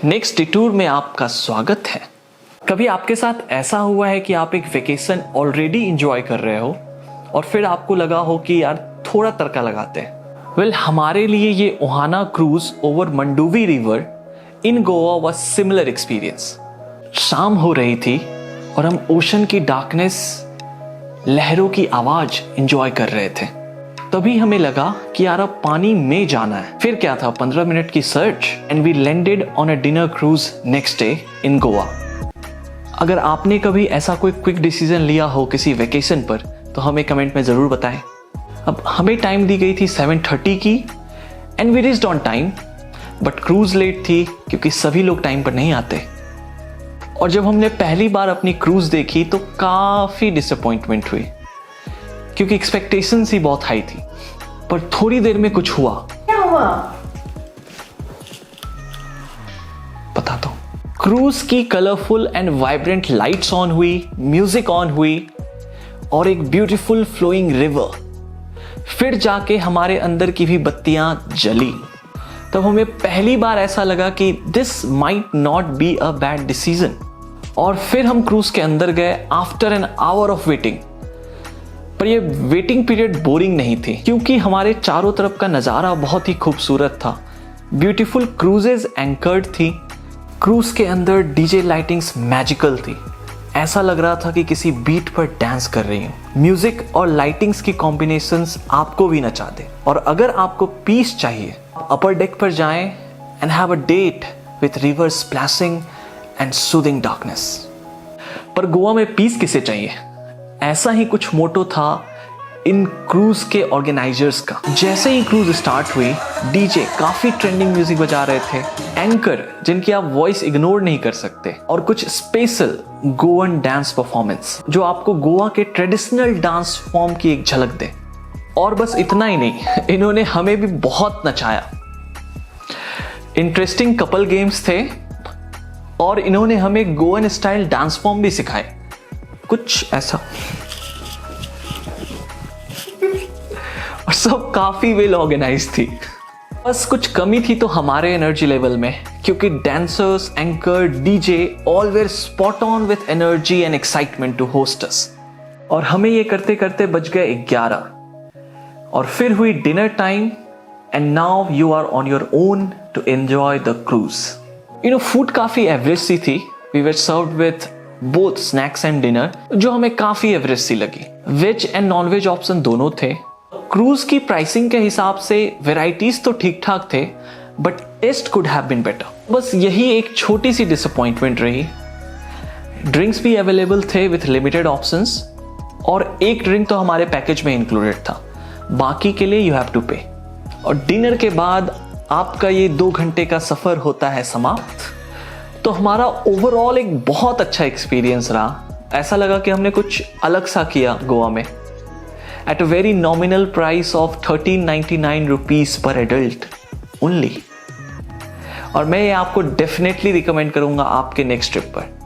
Next detour में आपका स्वागत है। कभी आपके साथ ऐसा हुआ है कि आप एक वेकेशन ऑलरेडी एंजॉय कर रहे हो और फिर आपको लगा हो कि यार थोड़ा तड़का लगाते हैं? वेल, हमारे लिए ये ओहाना cruise over Mandovi river in Goa was similar experience. शाम हो रही थी और हम ओशन की डार्कनेस, लहरों की आवाज एंजॉय कर रहे थे। तभी हमें लगा कि यार अब पानी में जाना है। फिर क्या था, 15 मिनट की search and we landed on a dinner cruise next day in Goa. अगर आपने कभी ऐसा कोई क्विक डिसीजन लिया हो किसी वेकेशन पर तो हमें कमेंट में ज़रूर बताएं। अब हमें टाइम दी गई थी 7:30 की and we reached on time, but cruise late थी क्योंकि सभी लोग टाइम पर नहीं आते। और जब हमने पहली बार अपनी क्रूज देखी तो काफ़ी डिसअपॉइंटमेंट हुई क्योंकि एक्सपेक्टेशंस ही बहुत हाई थी। पर थोड़ी देर में कुछ हुआ। क्या हुआ? बताता हूँ। क्रूज की colourful and vibrant lights on हुई, म्यूजिक ऑन हुई और एक ब्यूटीफुल फ्लोइंग रिवर। फिर जाके हमारे अंदर की भी बत्तियां जली। तब हमें पहली बार ऐसा लगा कि this might not be a bad decision. और फिर हम क्रूज के अंदर गए after an hour of waiting. पर ये वेटिंग पीरियड बोरिंग नहीं थी क्योंकि हमारे चारों तरफ का नज़ारा बहुत ही खूबसूरत था। ब्यूटीफुल क्रूजेज एंकर्ड थी। क्रूज के अंदर डीजे लाइटिंग्स मैजिकल थी। ऐसा लग रहा था कि किसी बीट पर डांस कर रही हूँ। म्यूजिक और लाइटिंग्स की कॉम्बिनेशंस आपको भी नचा दे। और अगर आपको पीस चाहिए, अपर डेक पर जाएं and have a date with river splashing and soothing darkness. पर गोवा में पीस किसे चाहिए? ऐसा ही कुछ मोटो था इन क्रूज के ऑर्गेनाइजर्स का। जैसे ही क्रूज स्टार्ट हुई, डीजे काफी ट्रेंडिंग म्यूजिक बजा रहे थे, एंकर जिनकी आप वॉइस इग्नोर नहीं कर सकते, और कुछ स्पेशल गोवन डांस परफॉर्मेंस जो आपको गोवा के ट्रेडिशनल डांस फॉर्म की एक झलक दे। और बस इतना ही नहीं, इन्होंने हमें भी बहुत नचाया। इंटरेस्टिंग कपल गेम्स थे और इन्होंने हमें गोवन स्टाइल डांस फॉर्म भी सिखाए, कुछ ऐसा। और सब काफी वेल ऑर्गेनाइज थी। बस कुछ कमी थी तो हमारे एनर्जी लेवल में, क्योंकि dancers, anchor, DJ all were spot on with energy and excitement to host us. और हमें ये करते करते बज गए 11 और फिर हुई dinner time and now you are on your own to enjoy the cruise. Food काफी एवरेज सी थी। We were served with both snacks and dinner जो हमें काफी एवरेज सी लगी। Veg and non veg option दोनों थे। क्रूज की प्राइसिंग के हिसाब से वेराइटीज तो ठीक ठाक थे, but taste could have been better. बस यही एक छोटी सी डिसअपॉइंटमेंट रही। ड्रिंक्स भी अवेलेबल थे विथ लिमिटेड ऑप्शंस और एक ड्रिंक तो हमारे पैकेज में इंक्लूडेड था, बाकी के लिए यू हैव टू पे। और डिनर के बाद आपका ये 2 घंटे का सफर होता है समाप्त। तो हमारा ओवरऑल एक बहुत अच्छा एक्सपीरियंस रहा। ऐसा लगा कि हमने कुछ अलग सा किया गोवा में, at a very nominal price of 1399 rupees per adult only. और मैं ये आपको डेफिनेटली रिकमेंड करूंगा आपके नेक्स्ट ट्रिप पर।